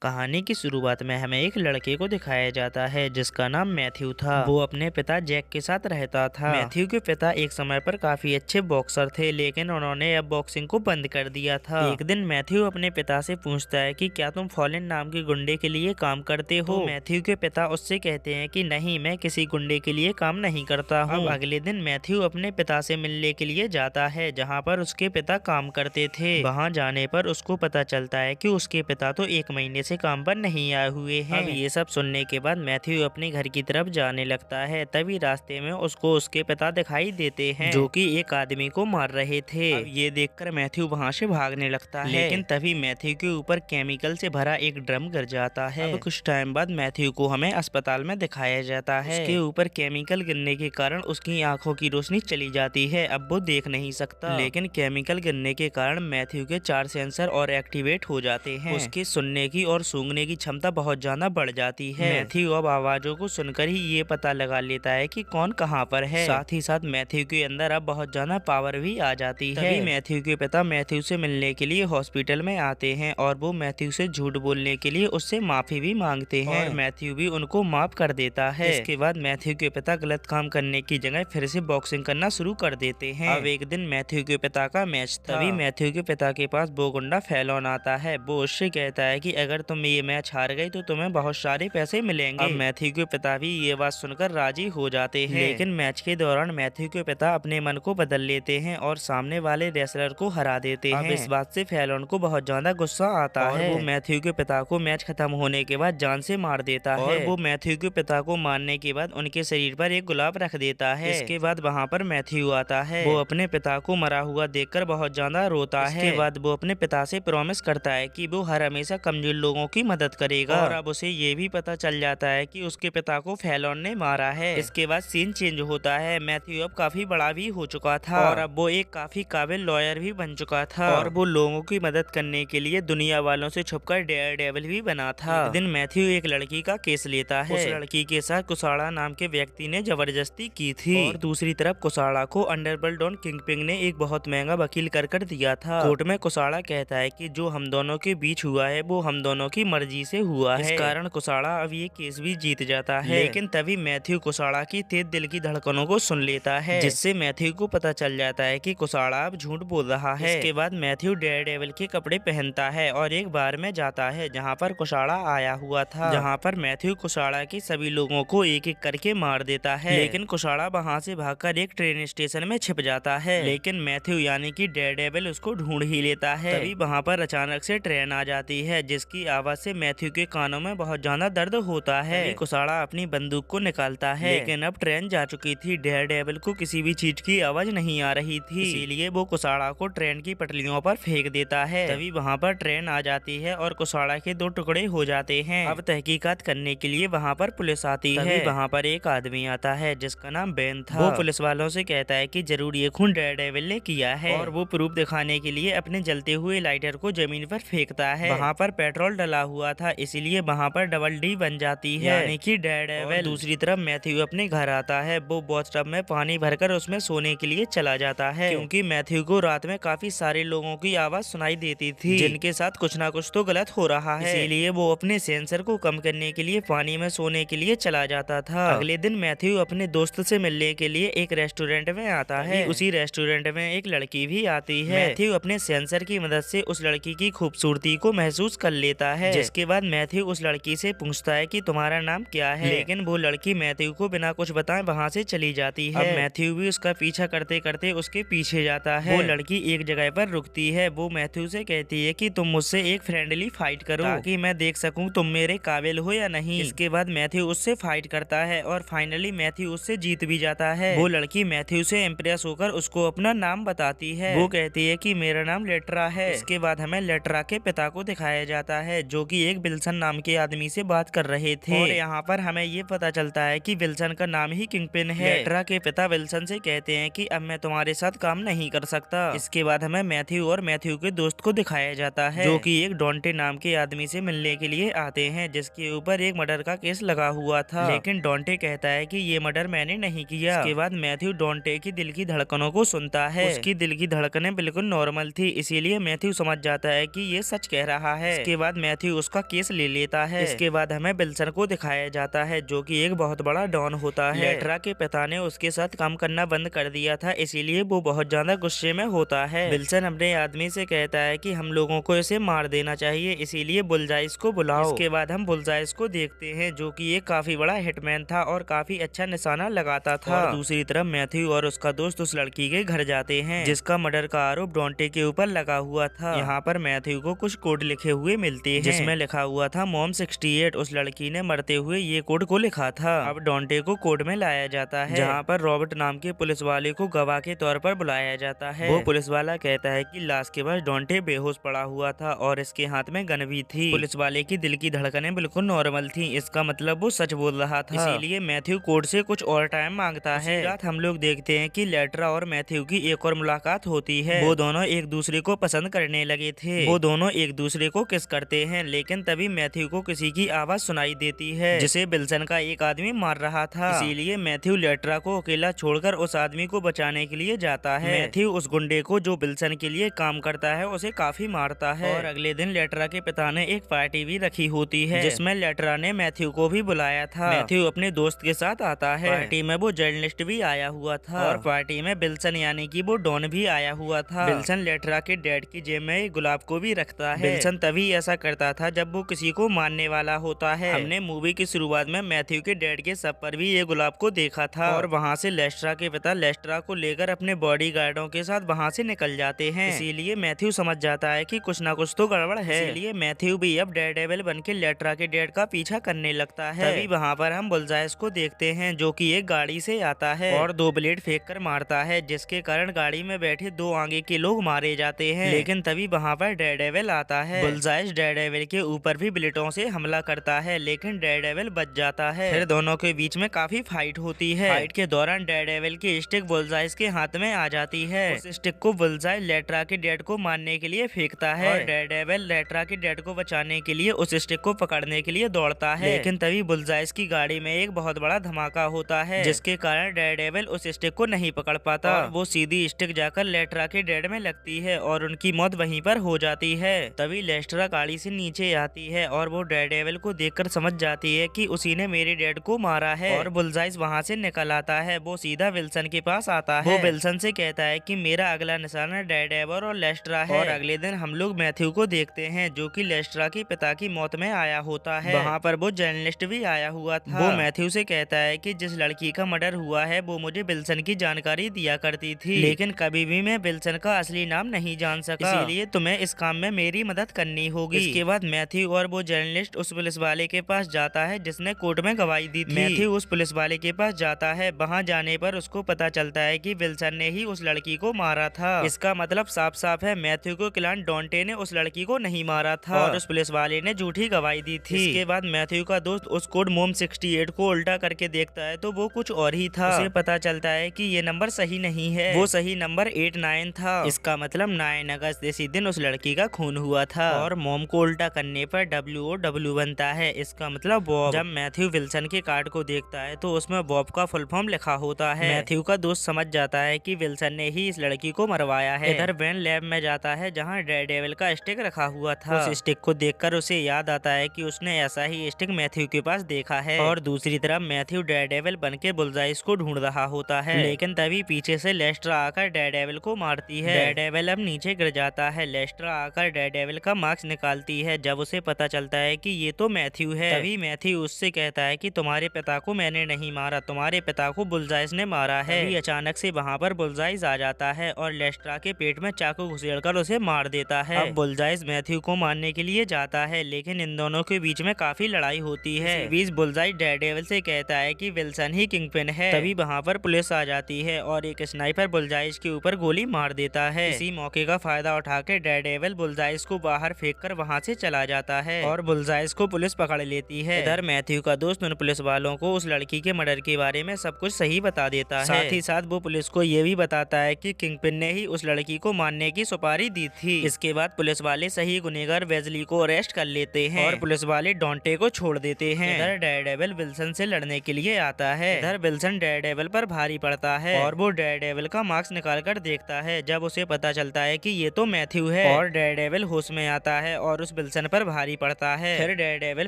कहानी की शुरुआत में हमें एक लड़के को दिखाया जाता है जिसका नाम मैथ्यू था। वो अपने पिता जैक के साथ रहता था। मैथ्यू के पिता एक समय पर काफी अच्छे बॉक्सर थे, लेकिन उन्होंने अब बॉक्सिंग को बंद कर दिया था। एक दिन मैथ्यू अपने पिता से पूछता है कि क्या तुम फॉलिन नाम के गुंडे के लिए काम करते हो। तो मैथ्यू के पिता उससे कहते हैं कि नहीं, मैं किसी गुंडे के लिए काम नहीं करता हूँ। अगले दिन मैथ्यू अपने पिता से मिलने के लिए जाता है जहाँ पर उसके पिता काम करते थे। वहाँ जाने पर उसको पता चलता है कि उसके पिता तो एक महीने से काम पर नहीं आए हुए हैं। अब ये सब सुनने के बाद मैथ्यू अपने घर की तरफ जाने लगता है। तभी रास्ते में उसको उसके पिता दिखाई देते हैं जो कि एक आदमी को मार रहे थे। अब ये देखकर मैथ्यू वहाँ से भागने लगता है, लेकिन तभी मैथ्यू के ऊपर केमिकल से भरा एक ड्रम गिर जाता है। अब कुछ टाइम बाद मैथ्यू को हमें अस्पताल में दिखाया जाता है। उसके ऊपर केमिकल गिरने के कारण उसकी आंखों की रोशनी चली जाती है। अब वो देख नहीं सकता, लेकिन केमिकल गिरने के कारण मैथ्यू के 4 सेंसर और एक्टिवेट हो जाते हैं। उसके सुनने की और सूंघने की क्षमता बहुत ज्यादा बढ़ जाती है। मैथ्यू अब आवाजों को सुनकर ही ये पता लगा लेता है कि कौन कहाँ पर है। साथ ही साथ मैथ्यू के अंदर अब बहुत ज्यादा पावर भी आ जाती है। तभी मैथ्यू के पिता मैथ्यू से मिलने के लिए हॉस्पिटल में आते हैं और वो मैथ्यू से झूठ बोलने के लिए उससे माफी भी मांगते हैं और मैथ्यू भी उनको माफ कर देता है। इसके बाद मैथ्यू के पिता गलत काम करने की जगह फिर से बॉक्सिंग करना शुरू कर देते हैं। अब एक दिन मैथ्यू के पिता का मैच था। तभी मैथ्यू के पिता के पास वो गुंडा फैलॉन आता है। वो उससे कहता है कि अगर तुम ये मैच हार गई तो तुम्हें बहुत सारे पैसे मिलेंगे। अब मैथ्यू के पिता भी ये बात सुनकर राजी हो जाते हैं, लेकिन मैच के दौरान मैथ्यू के पिता अपने मन को बदल लेते हैं और सामने वाले रेसलर को हरा देते हैं। अब इस बात से फैलॉन को बहुत ज्यादा गुस्सा आता है। वो मैथ्यू के पिता को मैच खत्म होने के बाद जान से मार देता है और वो मैथ्यू के पिता को मारने के बाद उनके शरीर पर एक गुलाब रख देता है। इसके बाद वहाँ पर मैथ्यू आता है। वो अपने पिता को मरा हुआ देखकर बहुत ज्यादा रोता है। इसके बाद वो अपने पिता से प्रॉमिस करता है कि वो हर हमेशा कमजोर लोगों की मदद करेगा और अब उसे ये भी पता चल जाता है कि उसके पिता को फैलॉन ने मारा है। इसके बाद सीन चेंज होता है। मैथ्यू अब काफी बड़ा भी हो चुका था और अब वो एक काफी काबिल लॉयर भी बन चुका था और वो लोगों की मदद करने के लिए दुनिया वालों से छुपकर डेयर डेविल भी बना था। एक दिन मैथ्यू एक लड़की का केस लेता है। उस लड़की के साथ कुसाड़ा नाम के व्यक्ति ने जबरदस्ती की थी और दूसरी तरफ कुसाड़ा को अंडरवर्ल्ड डॉन किंगपिन ने एक बहुत महंगा वकील कर दिया था। कोर्ट में कुसाड़ा कहता है कि जो हम दोनों के बीच हुआ है वो हम दोनों की मर्जी से हुआ है। इस कारण कुसाड़ा अब ये केस भी जीत जाता है, लेकिन तभी मैथ्यू कुसाड़ा की तेज दिल की धड़कनों को सुन लेता है, जिससे मैथ्यू को पता चल जाता है कि कुसाड़ा अब झूठ बोल रहा है। इसके बाद मैथ्यू डेयरडेविल के कपड़े पहनता है और एक बार में जाता है जहाँ पर कुसाड़ा आया हुआ था, जहाँ पर मैथ्यू कुसाड़ा के सभी लोगों को एक एक करके मार देता है। लेकिन कुसाड़ा वहाँ से भागकर एक ट्रेन स्टेशन में छिप जाता है, लेकिन मैथ्यू यानी कि डेयरडेविल उसको ढूंढ ही लेता है। तभी वहाँ पर अचानक से ट्रेन आ जाती है जिसकी आवाज से मैथ्यू के कानों में बहुत ज्यादा दर्द होता है। कुसाड़ा अपनी बंदूक को निकालता है, लेकिन अब ट्रेन जा चुकी थी। डेयरडेविल को किसी भी चीज की आवाज नहीं आ रही थी, इसीलिए वो कुसाड़ा को ट्रेन की पटरियों पर फेंक देता है। तभी वहाँ पर ट्रेन आ जाती है और कुसाड़ा के 2 टुकड़े हो जाते हैं। अब तहकीकात करने के लिए वहाँ पर पुलिस आती है। वहाँ पर एक आदमी आता है जिसका नाम बेन था। वो पुलिस वालों से कहता है कि जरूर ये खून डेयरडेविल ने किया है और वो प्रूफ दिखाने के लिए अपने जलते हुए लाइटर को जमीन पर फेंकता है। वहाँ पर पेट्रोल डला हुआ था, इसीलिए वहाँ पर डबल डी बन जाती है, यानी कि डेयरडेविल। दूसरी तरफ मैथ्यू अपने घर आता है। वो बाथटब में पानी भरकर उसमें सोने के लिए चला जाता है, क्योंकि मैथ्यू को रात में काफी सारे लोगों की आवाज सुनाई देती थी जिनके साथ कुछ ना कुछ तो गलत हो रहा है, इसीलिए वो अपने सेंसर को कम करने के लिए पानी में सोने के लिए चला जाता था। अगले दिन मैथ्यू अपने दोस्त से मिलने के लिए एक रेस्टोरेंट में आता है। उसी रेस्टोरेंट में एक लड़की भी आती है। मैथ्यू अपने सेंसर की मदद से उस लड़की की खूबसूरती को महसूस कर लेता है, जिसके बाद मैथ्यू उस लड़की से पूछता है कि तुम्हारा नाम क्या है, लेकिन वो लड़की मैथ्यू को बिना कुछ बताए वहाँ से चली जाती है। अब मैथ्यू भी उसका पीछा करते करते उसके पीछे जाता है। वो लड़की एक जगह पर रुकती है। वो मैथ्यू से कहती है कि तुम मुझसे एक फ्रेंडली फाइट करो ताकि मैं देख सकूं तुम मेरे काबिल हो या नहीं। इसके बाद मैथ्यू उससे फाइट करता है और फाइनली मैथ्यू उससे जीत भी जाता है। वो लड़की मैथ्यू से इम्प्रेस होकर उसको अपना नाम बताती है। वो कहती है कि मेरा नाम लेट्रा है। इसके बाद हमें लेट्रा के पिता को दिखाया जाता है जो कि एक विल्सन नाम के आदमी से बात कर रहे थे और यहाँ पर हमें ये पता चलता है कि विल्सन का नाम ही किंगपिन है। लेट्रा के पिता विल्सन से कहते हैं कि अब मैं तुम्हारे साथ काम नहीं कर सकता। इसके बाद हमें मैथ्यू और मैथ्यू के दोस्त को दिखाया जाता है जो कि एक डॉन्टे नाम के आदमी से मिलने के लिए आते हैं, जिसके ऊपर एक मर्डर का केस लगा हुआ था, लेकिन डॉन्टे कहता है कि ये मर्डर मैंने नहीं किया। इसके बाद मैथ्यू डॉन्टे की दिल की धड़कनों को सुनता है। उसकी दिल की धड़कनें बिल्कुल नॉर्मल थी, इसीलिए मैथ्यू समझ जाता है कि ये सच कह रहा है। इसके बाद मैथ्यू उसका केस ले लेता है। इसके बाद हमें विल्सन को दिखाया जाता है जो कि एक बहुत बड़ा डॉन होता है। लेट्रा के पिता ने उसके साथ काम करना बंद कर दिया था, इसीलिए वो बहुत ज्यादा गुस्से में होता है। विल्सन अपने आदमी से कहता है कि हम लोगों को इसे मार देना चाहिए, इसीलिए बुलजाइस को बुलाओ। इसके बाद हम बुलजाइस को देखते हैं जो कि एक काफी बड़ा हिटमैन था और काफी अच्छा निशाना लगाता था। और दूसरी तरफ मैथ्यू और उसका दोस्त उस लड़की के घर जाते हैं जिसका मर्डर का आरोप डॉन्टे के ऊपर लगा हुआ था। यहाँ पर मैथ्यू को कुछ कोड लिखे हुए मिलते हैं जिसमें लिखा हुआ था मॉम 68। उस लड़की ने मरते हुए ये कोड को लिखा था। अब डॉन्टे को कोर्ट में लाया जाता है जहाँ पर रॉबर्ट नाम के पुलिस वाले को गवाह के तौर पर बुलाया जाता है। वो पुलिस वाला कहता है कि लाश के पास डॉन्टे बेहोश पड़ा हुआ था और इसके हाथ में गन भी थी। पुलिस वाले की दिल की धड़कनें बिल्कुल नॉर्मल थी, इसका मतलब वो सच बोल रहा था। इसीलिए मैथ्यू कोर्ट से कुछ और टाइम मांगता है। रात हम लोग देखते हैं कि लेट्रा और मैथ्यू की एक और मुलाकात होती है। वो दोनों एक दूसरे को पसंद करने लगे थे। वो दोनों एक दूसरे को किस करते हैं, लेकिन तभी मैथ्यू को किसी की आवाज सुनाई देती है जिसे विल्सन का एक आदमी मार रहा था। इसीलिए मैथ्यू लेट्रा को अकेला छोड़कर उस आदमी को बचाने के लिए जाता है। मैथ्यू उस गुंडे को जो विल्सन के लिए काम करता है उसे काफी मारता है। और अगले दिन लेट्रा के पिता ने एक पार्टी भी रखी होती है जिसमें लेट्रा ने मैथ्यू को भी बुलाया था। मैथ्यू अपने दोस्त के साथ आता है। पार्टी में वो जर्नलिस्ट भी आया हुआ था और पार्टी में विल्सन यानी कि वो डॉन भी आया हुआ था। विल्सन लेट्रा के डैड की जेब में गुलाब को भी रखता है। विल्सन तभी ऐसा करता था जब वो किसी को मारने वाला होता है। हमने मूवी की शुरुआत में मैथ्यू के डैड के शव पर भी ये गुलाब को देखा था और वहाँ से लेस्ट्रा के पिता लेस्ट्रा को लेकर अपने बॉडीगार्डों के साथ वहाँ से निकल जाते हैं। इसीलिए मैथ्यू समझ जाता है कि कुछ ना कुछ तो गड़बड़ है। इसीलिए मैथ्यू भी अब डेयरडेविल बनके लेट्रा के डैड का पीछा करने लगता है। तभी वहाँ पर हम बुलजाइस को देखते हैं जो कि एक गाड़ी से आता है और 2 ब्लेड फेंक कर मारता है जिसके कारण गाड़ी में बैठे 2 आगे के लोग मारे जाते हैं। लेकिन तभी वहाँ पर डेयरडेविल आता है। बुलजाइस डेयरडेविल के ऊपर भी ब्लेडों से हमला करता है लेकिन डेयरडेविल बच जाता है। फिर दोनों के बीच में काफी फाइट होती है। फाइट के दौरान डेयरडेविल की स्टिक बुलजाइस के हाथ में आ जाती है। उस स्टिक को बुलजाइस लेट्रा के डैड को मारने के लिए फेंकता है और डेयरडेविल लेट्रा के डैड को बचाने के लिए उस स्टिक को पकड़ने के लिए दौड़ता है। लेकिन तभी बुलजाइस की गाड़ी में एक बहुत बड़ा धमाका होता है जिसके कारण डेयरडेविल उस स्टिक को नहीं पकड़ पाता और वो सीधी स्टिक जाकर लेट्रा के डैड में लगती है और उनकी मौत वहीं पर हो जाती है। तभी लेस्ट्रा गाड़ी से नीचे आती है और वो डेयरडेविल को देखकर समझ जाती है कि उसी ने मेरे डैड को मारा है और बुलजाइस वहाँ से निकल आता है। वो सीधा विल्सन के पास आता है। वो विल्सन से कहता है कि मेरा अगला निशाना डेयरडेविल और लेस्ट्रा है। और अगले दिन हम लोग मैथ्यू को देखते हैं जो कि लेस्ट्रा के पिता की मौत में आया होता है। वहाँ पर वो जर्नलिस्ट भी आया हुआ था। वो मैथ्यू से कहता है कि जिस लड़की का मर्डर हुआ है वो मुझे विल्सन की जानकारी दिया करती थी लेकिन कभी भी मैं विल्सन का असली नाम नहीं जान सका, इसीलिए तुम्हें इस काम में मेरी मदद करनी होगी। इसके बाद मैथ्यू और वो जर्नलिस्ट उस पुलिस वाले के पास जाता है जिसने कोर्ट में गवाही दी थी। मैथ्यू उस पुलिस वाले के पास जाता है। वहाँ जाने पर उसको पता चलता है कि विल्सन ने ही उस लड़की को मारा था। इसका मतलब साफ साफ है मैथ्यू को क्लाइंट डॉन्टे ने उस लड़की को नहीं मारा था और उस पुलिस वाले ने झूठी गवाही दी थी। इसके बाद मैथ्यू का दोस्त उस कोड मोम 68 को उल्टा करके देखता है तो वो कुछ और ही था। उसे पता चलता है कि ये नंबर सही नहीं है, वो सही नंबर 89 था। इसका मतलब 9 अगस्त इसी दिन उस लड़की का खून हुआ था और मोम को उल्टा करने पर WOW बनता है। इसका मतलब बॉब। जब मैथ्यू विल्सन के कार्ड को देखता है तो उसमें बॉब का फुल फॉर्म लिखा होता है। मैथ्यू का दोस्त समझ जाता है कि विल्सन ने ही इस लड़की को मरवाया है। इधर बेन लैब में जाता है जहाँ डेयरडेविल का स्टिक रखा हुआ था। उस स्टिक को देखकर उसे याद आता है कि उसने ऐसा ही स्टिक मैथ्यू के पास देखा है। और दूसरी तरफ मैथ्यू डेयरडेविल बनके बुलजाइस को ढूंढ रहा होता है लेकिन तभी पीछे से लेस्ट्रा आकर डेयरडेविल को मारती है। डेयरडेविल अब नीचे गिर जाता है। लेस्ट्रा आकर डेयरडेविल का मास्क निकालती है। जब उसे पता चलता है कि ये तो मैथ्यू है तभी मैथ्यू उससे कहता है कि तुम्हारे पिता को मैंने नहीं मारा, तुम्हारे पिता को बुलजाइस ने मारा है। तभी अचानक से वहाँ पर बुलजाइस आ जाता है और लेस्ट्रा के पेट में चाकू घुसेड़कर उसे मार देता है। अब बुलजाइस मैथ्यू को मारने के लिए जाता है लेकिन इन दोनों के बीच में काफी लड़ाई होती है। इसी बीच बुलजाइस डेयरडेविल से कहता है कि विल्सन ही किंगपिन है। तभी वहाँ पर पुलिस आ जाती है और एक स्नाइपर बुलजाइस के ऊपर गोली मार देता है। इसी मौके का फायदा उठाकर डेयरडेविल बुलजाइस को बाहर फेंककर वहाँ से चला जाता है और बुलजाइस को पुलिस पकड़ लेती है। इधर मैथ्यू का दोस्त उन पुलिस वालों को उस लड़की के मर्डर के बारे में सब कुछ सही बता देता है। साथ ही साथ वो पुलिस को ये भी बताता है कि किंगपिन ने ही उस लड़की को मारने की सुपारी दी थी। इसके बाद पुलिस वाले सही गुनहगार वेजली को अरेस्ट कर लेते हैं और पुलिस वाले डॉन्टे को छोड़ देते हैं। इधर डेयरडेविल विल्सन से लड़ने के लिए आता है। इधर विल्सन डेयरडेविल पर भारी पड़ता है और वो डेयरडेविल का मास्क निकाल कर देखता है। जब उसे पता चलता है कि ये तो मैथ्यू है और डेयरडेविल होश में आता है और उस विल्सन पर भारी पड़ता है। फिर डेयरडेविल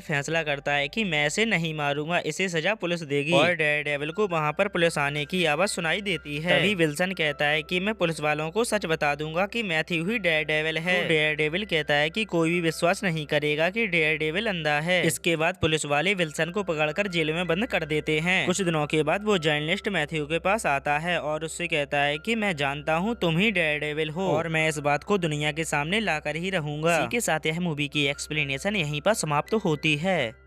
फैसला करता है कि मैं इसे नहीं मारूंगा, इसे सजा पुलिस देगी। और डेयरडेविल को वहाँ पर पुलिस आने की आवाज सुनाई देती है। तभी विल्सन कहता है कि मैं पुलिस वालों को सच बता दूंगा कि मैथ्यू ही डेयरडेविल है। तो डेयरडेविल कहता है कि कोई भी विश्वास नहीं करेगा कि डेयरडेविल अंधा है। इसके बाद पुलिस वाले विल्सन को पकड़कर जेल में बंद कर देते हैं। कुछ दिनों के बाद वो जर्नलिस्ट मैथ्यू के पास आता है और उससे कहता है कि मैं जानता हूँ तुम ही डेयरडेविल हो और मैं इस बात को दुनिया के सामने लाकर ही रहूंगा। इसी के साथ यह मूवी की एक्सप्लेनेशन यहीं पर समाप्त होती है।